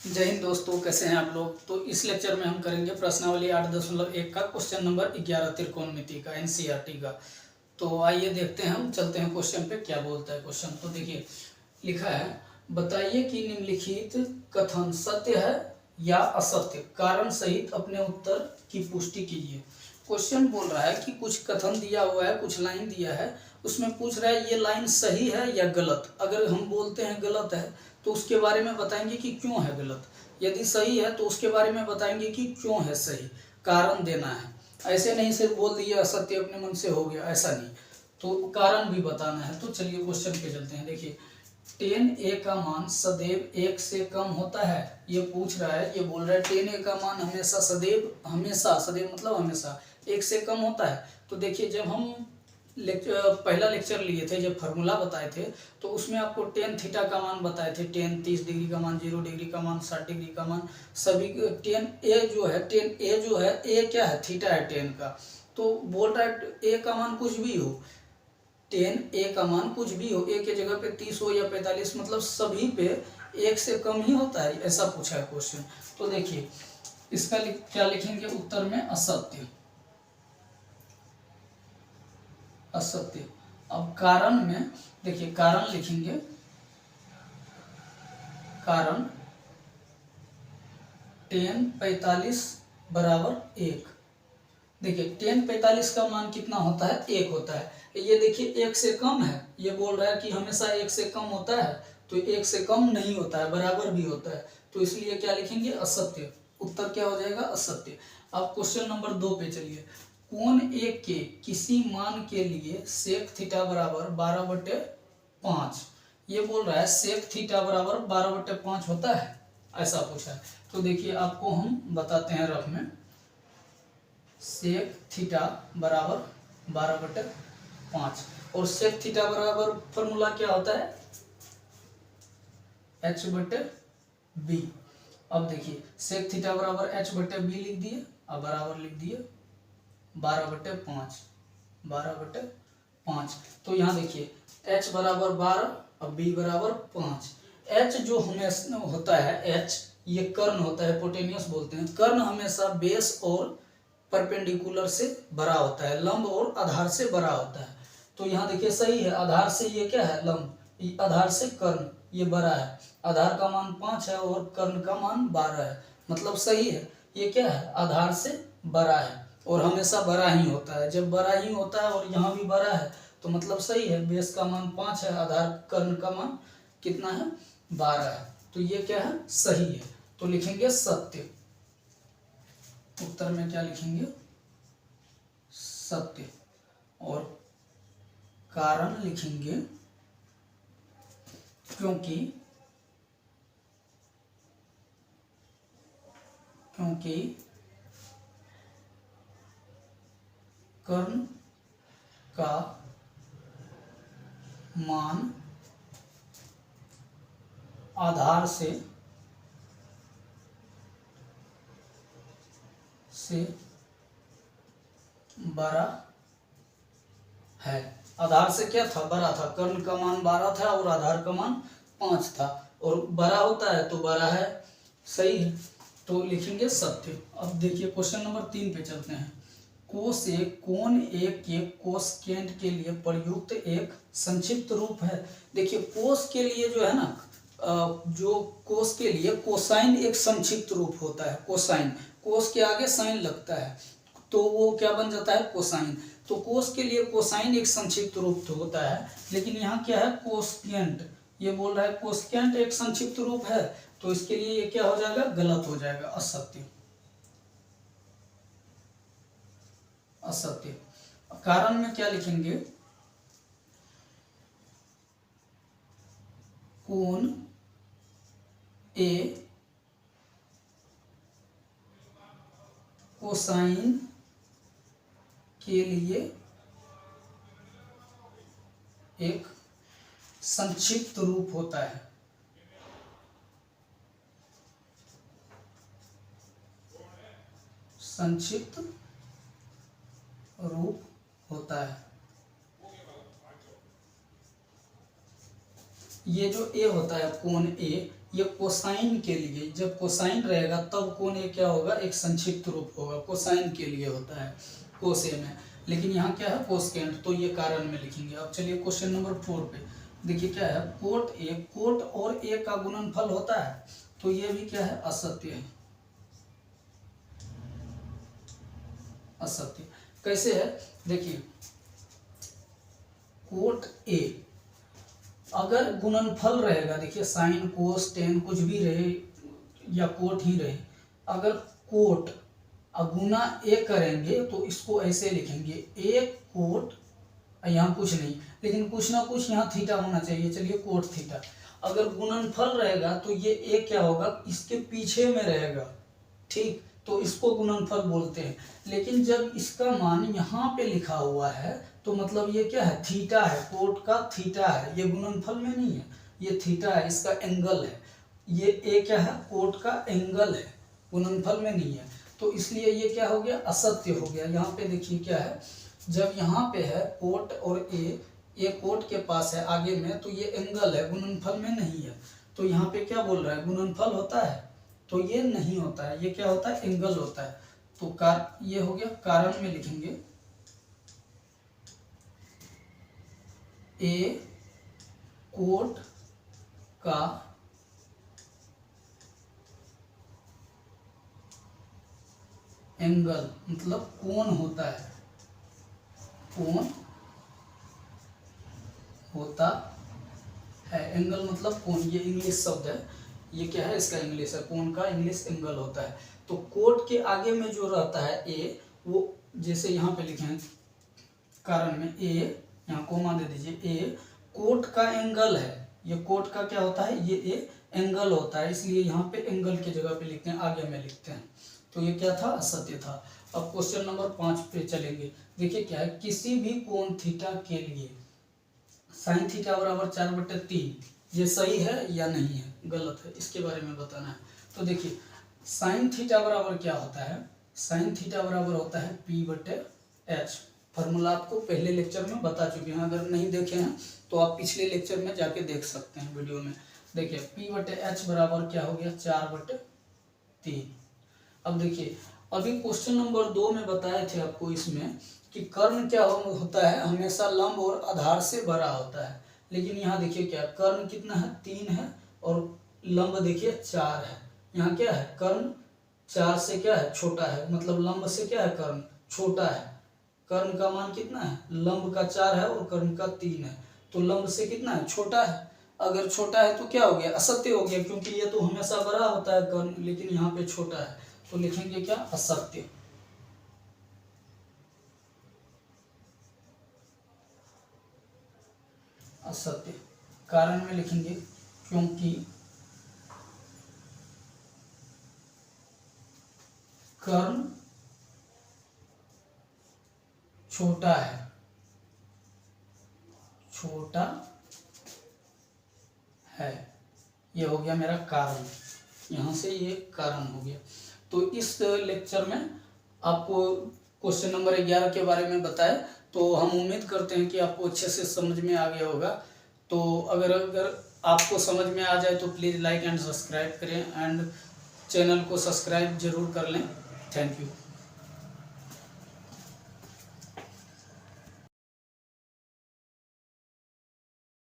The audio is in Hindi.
जय हिंद दोस्तों, कैसे हैं आप लोग। तो इस लेक्चर में हम करेंगे प्रश्नावली 8.1 का क्वेश्चन नंबर 11 त्रिकोणमिति का एनसीईआरटी का। तो आइए देखते हैं, हम चलते हैं क्वेश्चन पे, क्या बोलता है क्वेश्चन। तो देखिए लिखा है, बताइए कि निम्नलिखित कथन सत्य है या असत्य, कारण सहित अपने उत्तर की पुष्टि कीजिए। क्वेश्चन बोल रहा है कि कुछ कथन दिया हुआ है, कुछ लाइन दिया है, उसमें पूछ रहा है ये लाइन सही है या गलत। अगर हम बोलते हैं गलत है तो उसके बारे में बताएंगे कि क्यों है गलत, यदि सही है तो उसके बारे में बताएंगे कि क्यों है सही, कारण देना है। ऐसे नहीं सिर्फ बोल दिया असत्य अपने मन से हो गया, ऐसा नहीं, तो कारण भी बताना है। तो चलिए क्वेश्चन पे चलते हैं। देखिए 10a का मान सदैव 1 से कम होता है, ये पूछ रहा है, ये बोल रहा है 10a का मान हमेशा सदैव, हमेशा सदैव मतलब हमेशा 1 से कम होता है। तो देखिए जब हम पहला लेक्चर लिए थे, जब फार्मूला बताए थे, तो उसमें आपको टेन थीटा का मान बताए थे, 30 डिग्री का मान, 0 डिग्री का मान, 60 डिग्री का मान, सभी 10a जो है, 10a जो है, a क्या है, थीटा है 10 का। तो बोल रहा है a का मान कुछ भी हो, 10a का मान कुछ भी हो, a के जगह पे 30 हो या 45, मतलब सभी पे 1 से कम ही होता है, ऐसा पूछा है क्वेश्चन। तो देखिए इसका क्या लिखेंगे उत्तर में, असत्य, असत्य। अब कारण में देखिए, कारण लिखेंगे, कारण 10 45 बराबर 1। देखिए 10 45 का मान कितना होता है, 1 होता है। ये देखिए 1 से कम है, ये बोल रहा है कि हमेशा 1 से कम होता है, तो 1 से कम नहीं होता है, बराबर भी होता है, तो इसलिए क्या लिखेंगे, असत्य। उत्तर क्या हो जाएगा, असत्य। अब क्वेश्चन नंबर 2 पे चलिए। कोण एक के किसी मान के लिए सेक थीटा बराबर 12/5, ये बोल रहा है सेक थीटा बराबर 12/5 होता है, ऐसा पूछा है। तो देखिए आपको हम बताते हैं रफ में, सेक थीटा बराबर 12/5, और सेक थीटा बराबर फॉर्मूला क्या होता है, h/b। अब देखिए सेक थीटा बराबर h/b लिख दिए, अब बराबर लिख दिए 12/5, 12/5। तो यहाँ देखिए h बराबर 12 और b बराबर 5। h जो हमेशा होता है, h ये कर्ण होता है, हिपोटेन्यूस बोलते हैं। कर्ण हमेशा बेस और परपेंडिकुलर से बड़ा होता है, लंब और आधार से बड़ा होता है। तो यहाँ देखिए सही है, आधार से ये क्या है, लंब, आधार से कर्ण ये बड़ा है, आधार का मान 5 है और कर्ण का मान 12 है, मतलब सही है। ये क्या है, आधार से बड़ा है और हमेशा बड़ा ही होता है। जब बड़ा ही होता है और यहाँ भी बड़ा है तो मतलब सही है, बेस का मान 5 है, आधार कर्ण का मान कितना है, 12 है, तो ये क्या है, सही है। तो लिखेंगे सत्य, उत्तर में क्या लिखेंगे, सत्य। और कारण लिखेंगे क्योंकि कर्ण का मान आधार से बड़ा है। आधार से क्या था, बड़ा था, कर्ण का मान 12 था और आधार का मान 5 था, और बड़ा होता है तो बड़ा है, सही है। तो लिखेंगे सत्य। अब देखिए क्वेश्चन नंबर 3 पे चलते हैं। कोस एक कोण एक के कोसकेंट के लिए प्रयुक्त एक संक्षिप्त रूप है। देखिए कोस के लिए जो है ना, जो कोस के लिए कोसाइन एक संक्षिप्त रूप होता है, कोसाइन, कोस के आगे साइन लगता है तो वो क्या बन जाता है, कोसाइन। तो कोस के लिए कोसाइन एक संक्षिप्त रूप तो होता है, लेकिन यहाँ क्या है, कोसकेंट, ये बोल रहा है कोसकेंट एक संक्षिप्त रूप है, तो इसके लिए ये क्या हो जाएगा, गलत हो जाएगा, असत्य, असत्य। कारण में क्या लिखेंगे, कोण ए कोसाइन के लिए एक संक्षिप्त रूप होता है, संक्षिप्त रूप होता है। ये जो ए होता है कोण ए, ये कोसाइन के लिए, जब कोसाइन रहेगा तब कोण ए क्या होगा, एक संक्षिप्त रूप होगा, कोसाइन के लिए होता है कोस ए में, लेकिन यहाँ क्या है कोसेकेंट, तो ये कारण में लिखेंगे। अब चलिए क्वेश्चन नंबर 4 पे देखिए क्या है, कोट और ए का गुणनफल होता है, तो ये भी क्या है असत्य है। असत्य कैसे है, देखिए कोट ए अगर गुणनफल रहेगा, देखिए साइन कोस टेन कुछ भी रहे या कोट ही रहे, अगर कोट गुना ए करेंगे तो इसको ऐसे लिखेंगे ए कोट, यहाँ कुछ नहीं लेकिन कुछ ना कुछ यहाँ थीटा होना चाहिए, चलिए कोट थीटा। अगर गुणनफल रहेगा तो ये ए क्या होगा, इसके पीछे में रहेगा, ठीक, तो इसको गुणनफल बोलते हैं। लेकिन जब इसका मान यहाँ पे लिखा हुआ है तो मतलब ये क्या है, थीटा है, कोट का थीटा है, ये गुणनफल में नहीं है, ये थीटा है, इसका एंगल है, ये ए क्या है, कोट का एंगल है, गुणनफल में नहीं है, तो इसलिए ये क्या हो गया, असत्य हो गया। यहाँ पे देखिए क्या है, जब यहाँ पे है कोट और ए कोट के पास है आगे में, तो ये एंगल है, गुणनफल में नहीं है, तो यहाँ पे क्या बोल रहा है, गुणनफल होता है, तो ये नहीं होता है, ये क्या होता है, एंगल होता है। तो ये हो गया, कारण में लिखेंगे ए कोट का एंगल मतलब कोण होता है, कोण होता है, एंगल मतलब कोण, ये इंग्लिश शब्द है, ये क्या है, इसका इंग्लिश है, कोण का इंग्लिश एंगल होता है। तो कोट के आगे में जो रहता है ए, वो जैसे यहाँ पे लिखे हैं कारण में ए, यहाँ कोमा दे दीजिए, ए कोट का एंगल है, ये कोट का क्या होता है, ये ए एंगल होता है, इसलिए यहाँ पे एंगल की जगह पे लिखते हैं, आगे में लिखते हैं, तो ये क्या था, असत्य था। अब क्वेश्चन नंबर 5 पे चलेंगे, देखिए क्या है, किसी भी कोण थीटा के लिए साइन थीटा बराबर 4/3, ये सही है या नहीं है, गलत है, इसके बारे में बताना है। तो देखिए साइन थीटा बराबर क्या होता है, साइन थीटा बराबर होता है P/H, फॉर्मूला आपको पहले लेक्चर में बता चुके हैं, अगर नहीं देखे हैं तो आप पिछले लेक्चर में जाके देख सकते हैं वीडियो में। देखिए P/H बराबर क्या हो गया, 4/3। अब देखिए अभी क्वेश्चन नंबर 2 में बताए थे आपको इसमें कि कर्ण क्या होता है, हमेशा लंब और आधार से बड़ा होता है, लेकिन यहाँ देखिए क्या, कर्ण कितना है, 3 है, और लंब देखिए 4 है, यहाँ क्या है, कर्ण 4 से क्या है, छोटा है, मतलब लंब से क्या है, कर्ण छोटा है, कर्ण का मान कितना है, लंब का 4 है और कर्ण का 3 है, तो लंब से कितना है, छोटा है, अगर छोटा है तो क्या हो गया, असत्य हो गया, क्योंकि ये तो हमेशा बड़ा होता है कर्ण, लेकिन यहाँ पे छोटा है, तो लिखेंगे क्या, असत्य। असत्य, कारण में लिखेंगे क्योंकि कर्ण छोटा है, छोटा है, ये हो गया मेरा कारण, यहाँ से ये कारण हो गया। तो इस लेक्चर में आपको क्वेश्चन नंबर 11 के बारे में बताया, तो हम उम्मीद करते हैं कि आपको अच्छे से समझ में आ गया होगा। तो अगर आपको समझ में आ जाए तो प्लीज़ लाइक एंड सब्सक्राइब करें, एंड चैनल को सब्सक्राइब जरूर कर लें। Thank you.